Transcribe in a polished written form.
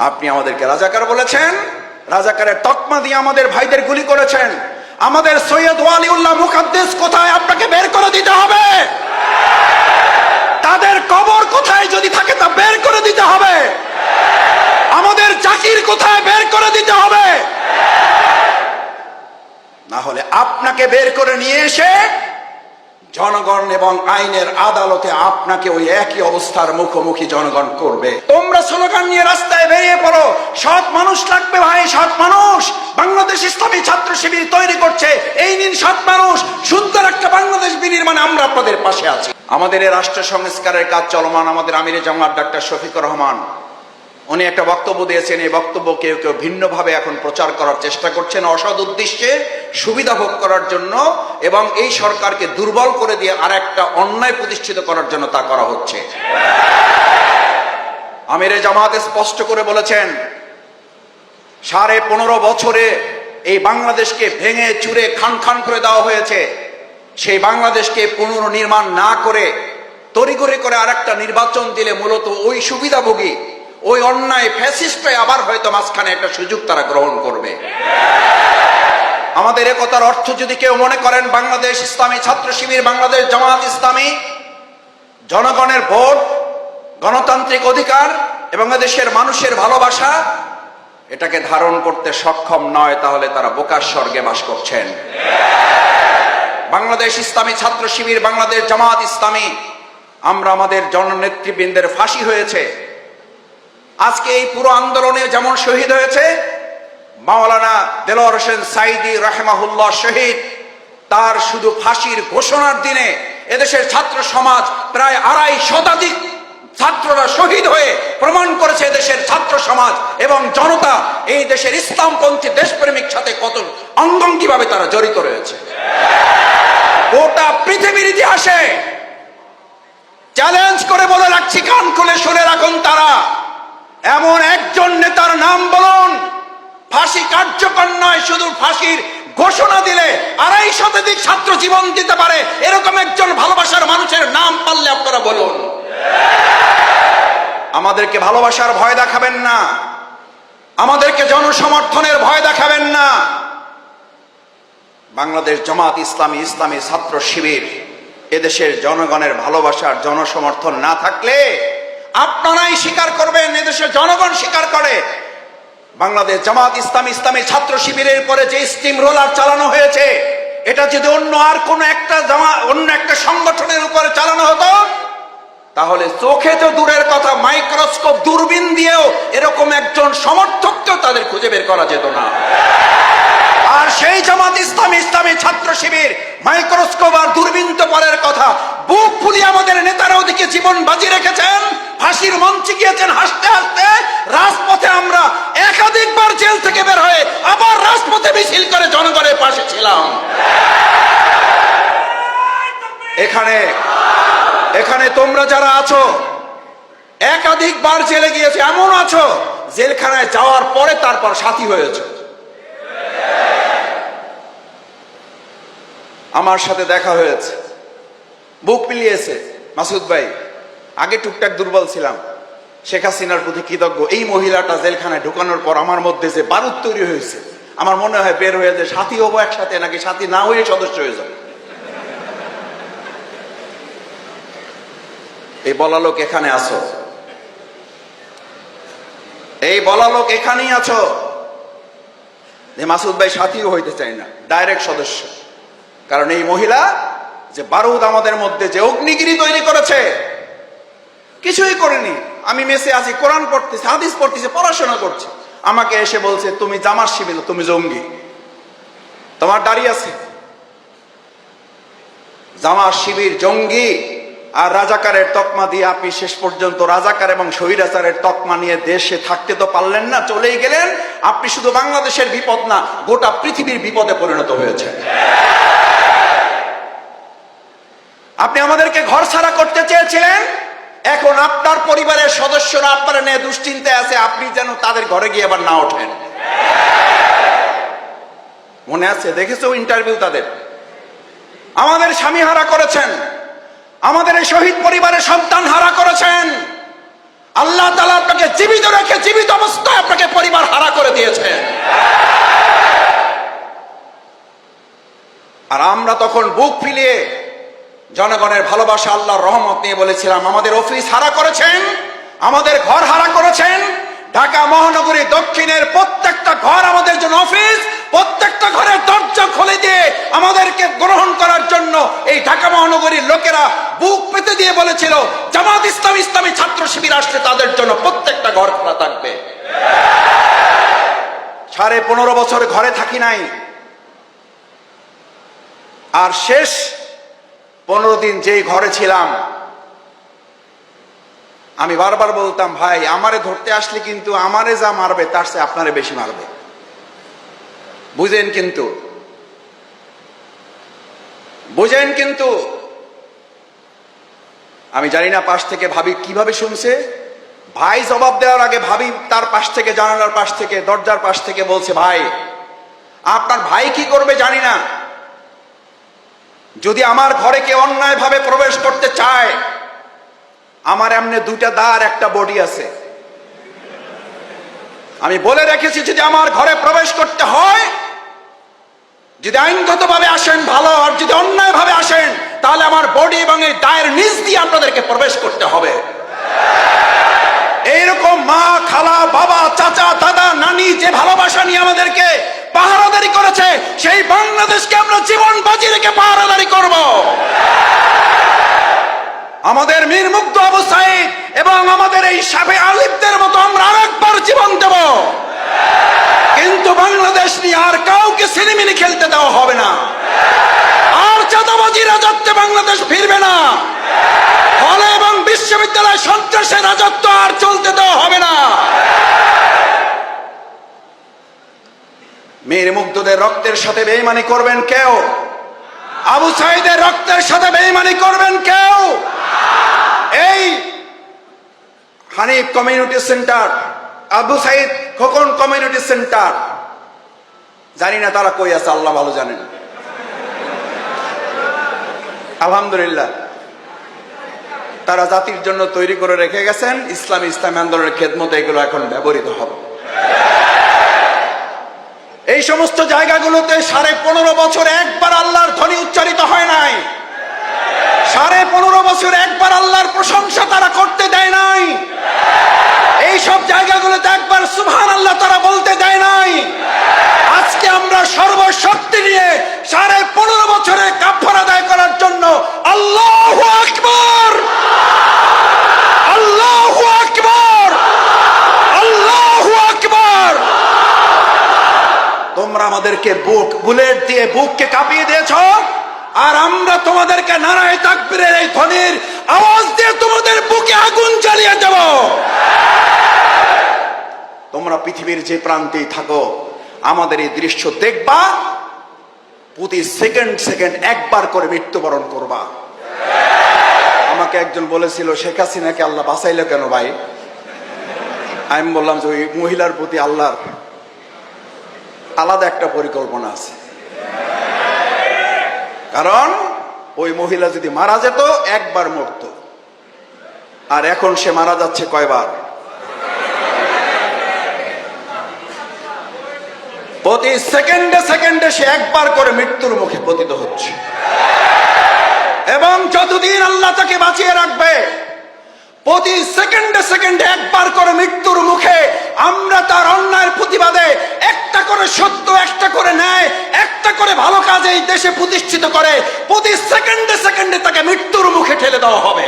আপনি আমাদেরকে রাজাকার বলেছেন, রাজাকারের তকমা দিয়ে আমাদের ভাইদের গুলি করেছেন। আমাদের সৈয়দ ওয়ালিউল্লাহ মুকাদ্দেস কোথায়, আপনাকে বের করে দিতে হবে। তাদের কবর কোথায় যদি থাকে তা বের করে দিতে হবে। আমাদের জাকির কোথায় বের করে দিতে হবে। না হলে আপনাকে বের করে নিয়ে এসে জনগণ এবং আইনের আদালতে আপনাকে ওই একই অবস্থার মুখোমুখি জনগণ করবে। তোমরা স্লোগান নিয়ে রাস্তায় বেরিয়ে পড়ো, সৎ মানুষ লাগবে ভাই, সৎ মানুষ। বাংলাদেশ ইসলামী ছাত্র শিবির তৈরি করছে, এই নিন সৎ মানুষ, সুন্দর একটা বাংলাদেশ বিনির্মাণে আমরা আপনাদের পাশে আছি। আমাদের এই রাষ্ট্র সংস্কারের কাজ চলমান। আমাদের আমিরে জামাত ডাক্তার শফিকুর রহমান উনি একটা বক্তব্য দিয়েছেন। এই বক্তব্য কেউ কেউ ভিন্নভাবে এখন প্রচার করার চেষ্টা করছেন, অসৎ উদ্দেশ্যে সুবিধা ভোগ করার জন্য, এবং এই সরকারকে দুর্বল করে দিয়ে আর একটা অন্যায় প্রতিষ্ঠিত করার জন্য তা করা হচ্ছে। আমিরে জামাত স্পষ্ট করে বলেছেন, 15.5 বছরে এই বাংলাদেশকে ভেঙে চুরে খান খান করে দেওয়া হয়েছে। সেই বাংলাদেশকে পুনর্নির্মাণ না করে তড়িঘড়ি করে আর একটা নির্বাচন দিলে মূলত ওই সুবিধাভোগী, ওই অন্যায় ফ্যাসিস্টরা আবার হয়তো মাঝখানে একটা সুযোগ তারা গ্রহণ করবে। আমাদের একতার অর্থ যদি কেউ মনে করেন বাংলাদেশ ইসলামী ছাত্র শিবির, বাংলাদেশ জামাত ইসলামী জনগণের ভোট, গণতান্ত্রিক অধিকার এবং দেশের মানুষের ভালোবাসা এটাকে ধারণ করতে সক্ষম নয়, তাহলে তারা বোকার স্বর্গে বাস করছেন। বাংলাদেশ ইসলামী ছাত্র শিবির, বাংলাদেশ জামাত ইসলামী, আমরা আমাদের জননেতৃবৃন্দের ফাঁসি হয়েছে। আজকে এই পুরো আন্দোলনে যেমন শহীদ হয়েছে মাওলানা দেলোয়ার হোসেন সাইদি রাহিমাহুল্লাহ শহীদ, তার শুধু ফাঁসির ঘোষণার দিনে এদেশের ছাত্র সমাজ প্রায় 250 শতাধিক ছাত্ররা শহীদ হয়ে প্রমাণ করেছে এদেশের ছাত্র সমাজ এবং জনতা এই দেশের ইসলামপন্থী দেশপ্রেমিক সাথে কত অঙ্গাঙ্গিভাবে তারা জড়িত রয়েছে। গোটা পৃথিবীর ইতিহাসে চ্যালেঞ্জ করে বলে রাখছি, কান খুলে শুনে রাখুন, তারা এমন একজন নেতার নাম বলুন, ফাঁসি কার্যকর নয়, শুধু ফাঁসির ঘোষণা দিলে 250 শতাধিক ছাত্র জীবন দিতে পারে, এরকম একজন ভালোবাসার মানুষের নাম পারলে আপনারা বলুন। আমাদেরকে ভালোবাসার ভয় দেখাবেন না, আমাদেরকে জনসমর্থনের ভয় দেখাবেন না। বাংলাদেশ জামাত ইসলামী, ইসলামী ছাত্র শিবির এদেশের জনগণের ভালোবাসার জনসমর্থন না থাকলে আপনারাই স্বীকার করবেন, এদেশের জনগণ স্বীকার করে বাংলাদেশ জামাত ইসলামী, ইসলামী ছাত্র শিবিরের পরে যে স্টিম রোলার চালানো হয়েছে, এটা যদি অন্য একটা সংগঠনের উপরে চালানো হতো তাহলে চোখে তো দূরের কথা, মাইক্রোস্কোপ দূরবীন দিয়েও এরকম একজন সমর্থককেও তাদের খুঁজে বের করা যেত না। আর সেই জামাত ইসলামী, ইসলামী ছাত্র শিবির মাইক্রোস্কোপ আর দূরবীন তো পরের কথা, বুক ফুলিয়ে আমাদের নেতারা ওদিকে জীবন বাজি রেখেছেন, ফাঁসির মঞ্চে গিয়েছেন হাসতে হাসতে। রাজপথে আমরা একাধিকবার জেল থেকে বের হয়ে আবার রাজপথে মিছিল করে জনগণের পাশে ছিলাম। এখানে তোমরা যারা আছো একাধিকবার জেলে গিয়েছে, এমন আছো জেলখানায় যাওয়ার পরে তারপর সাথী হয়েছে। আমার সাথে দেখা হয়েছে, বুক মিলিয়েছে। মাসুদ ভাই, আগে টুকটাক দুর্বল ছিলাম, শেখ হাসিনার প্রতি কৃতজ্ঞ। এই মহিলাটা জেলখানায় ঢুকানোর পর আমার মধ্যে যে বারুদ তৈরি হয়েছে, আমার মনে হয় বের হয়ে যে সাথী হবো একসাথে, নাকি সাথী না হয়ে সদস্য হয়ে যাবো। এই বলা লোক এখানে আছো, এই বলা লোক এখানেই আছো যে মাসুদ ভাই সাথীও হইতে চাই না, ডাইরেক্ট সদস্য। কারণ এই মহিলা যে বারুদ আমাদের মধ্যে যে অগ্নিগিরি তৈরি করেছে, কিছুই করেনি। আমি মেসে আছি, কোরআন পড়তেছি, হাদিস পড়তেছি, পড়াশোনা করছি, আমাকে এসে বলছে তুমি জামাত শিবির, তুমি জঙ্গি, তোমার দাঁড়িয়ে আছে। জামাত শিবির জঙ্গি আর রাজাকারের তকমা দিয়ে আপনি শেষ পর্যন্ত রাজাকার এবং স্বৈরাচারের তকমা নিয়ে দেশে থাকতে তো পারলেন না, চলেই গেলেন। আপনি শুধু বাংলাদেশের বিপদ না, গোটা পৃথিবীর বিপদে পরিণত হয়েছে। আপনি আমাদেরকে ঘর ছাড়া করতে চেয়েছিলেন, এখন আপনার পরিবারের সদস্যরা আপনারা নিয়ে দুশ্চিন্তায় আছে, আপনি যেন তাদের ঘরে গিয়ে আবার না ওঠেন। মনে আছে, দেখেছো ইন্টারভিউ তাদের। আমাদের স্বামী হারা করেছেন, আমাদের এই শহীদ পরিবারের সন্তান হারা করেছেন। আল্লাহ তাআলা আপনাকে জীবিত রেখে জীবিত অবস্থায় দিয়েছেন। আর আমরা তখন বুক ফিলিয়ে জনগণের ভালোবাসা, আল্লাহর রহমত নিয়ে বলেছিলাম, আমাদের অফিস হারা করেছেন, আমাদের ঘর হারা করেছেন। ঢাকা মহানগরী দক্ষিণের প্রত্যেকটা ঘর আমাদের জন্য অফিস, প্রত্যেকটা ঘরের দরজা খুলে দিয়ে আমাদেরকে গ্রহণ করার জন্য এই ঢাকা মহানগরীর লোকেরা বুক পেতে দিয়ে বলেছিল, জামাত ইসলামী, ইসলামী ছাত্র শিবির আসছে, তাদের জন্য প্রত্যেকটা ঘর খোলা থাকবে। 15.5 বছর ঘরে থাকি নাই, আর শেষ 15 দিন যেই ঘরে ছিলাম, আমি বারবার বলতাম, ভাই আমারে ধরতে আসলে কিন্তু আমারে যা মারবে তার চেয়ে আপনারে বেশি মারবে, বুঝেন কিন্তু, বুঝেন কিন্তু। আমি জানি না পাশ থেকে ভাবি কিভাবে শুনছে। ভাই জবাব দেওয়ার আগে ভাবি তার পাশ থেকে, জানালার পাশ থেকে, দরজার পাশ থেকে বলছে, ভাই আপনার ভাই কি করবে জানি না, যদি আমার ঘরে কেউ অন্যায় ভাবে প্রবেশ করতে চায়, আমার এমনি 2টা দাঁড়, একটা বডি আছে। আমি বলে রেখেছি, যদি আমার ঘরে প্রবেশ করতে হয়, যদি আইনগত ভাবে আসেন ভালো, আর যদি অন্যায় ভাবে আসেন তাহলে আমার বডি এবং এই দায়ের নিচ দিয়ে আপনাদেরকে প্রবেশ করতে হবে। এইরকম মা, খালা, বাবা, চাচা, দাদা, নানি যে ভালোবাসা নিয়ে আমাদেরকে পাহারাদারি করেছে, সেই বাংলাদেশকে আমরা জীবন বাজি রেখে পাহারাদারি করব। আমাদের মীর মুগ্ধ আবু সাইদ এবং আমাদের এই সাবে আলিফদের মতো আমরা আরেকবার জীবন দেব, কিন্তু বাংলাদেশ নিয়ে আর কাউকে সিনেমিনি খেলতে দেওয়া হবে না। আর চাঁদাবাজি রাজত্বে বাংলাদেশ ফিরবে না। হলে এবং বিশ্ববিদ্যালয় সন্ত্রাসের রাজত্ব আর চলতে দেওয়া হবে না। মীর মুগ্ধদের রক্তের সাথে বেঈমানি করবেন কেউ? আবু সাইদের রক্তের সাথে বেঈমানি করবেন কেউ? এই Hanif community centre, Abu Saeed Khokon community centre, জানি না তারা কই আছে, আল্লাহ ভালো জানেন। আলহামদুলিল্লাহ, তারা জাতির জন্য তৈরি করে রেখে গেছেন। ইসলামী আন্দোলনের খেদমতে এগুলো এখন ব্যবহৃত হবে। এই সমস্ত জায়গাগুলোতে 15.5 বছর একবার আল্লাহর ধ্বনি উচ্চারিত হয় নাই। 15.5 বছর একবার আল্লাহর প্রশংসা তারা করতে দেয় নাই। এই সব জায়গাগুলোতে একবার সুবহানাল্লাহ তারা বলতে দেয় নাই। আজকে আমরা সর্বশক্তি নিয়ে 15.5 বছরের কাফারা আদায় করার জন্য আল্লাহু আকবার, আল্লাহু আকবার, আল্লাহু আকবার। তোমরা আমাদেরকে বুলেট দিয়ে বুককে কাঁপিয়ে দিয়েছো, আর আমরা তোমাদেরকে নারায়ে তাকবীরের এই ধ্বনির আওয়াজ দিয়ে তোমাদের বুকে আগুন জ্বালিয়ে দেব। তোমরা পৃথিবীর যে প্রান্তেই থাকো, আমাদের এই দৃশ্য দেখবা, প্রতি সেকেন্ড একবার করে মৃত্যুবরণ করবা। আমাকে একজন বলেছিল, শেখ হাসিনাকে আল্লাহ বাঁচাইলো কেন ভাই? আমি বললাম যে ওই মহিলার প্রতি আল্লাহর আলাদা একটা পরিকল্পনা আছে। কারণ ওই মহিলা যদি মারা যেত, একবার মরত, আর এখন সে মারা যাচ্ছে কয়বার? প্রতি সেকেন্ডে সে একবার করে মৃত্যুর মুখে পতিত হচ্ছে। এবং যতদিন আল্লাহ তাকে বাঁচিয়ে রাখবে, প্রতি সেকেন্ডে একবার করে মৃত্যুর মুখে আমরা তার অন্যায়ের প্রতিবাদে একটা করে সত্য, একটা করে ন্যায়, একটা করে ভালো কাজ এই দেশে প্রতিষ্ঠিত করে প্রতি সেকেন্ডে তাকে মৃত্যুর মুখে ঠেলে দেওয়া হবে।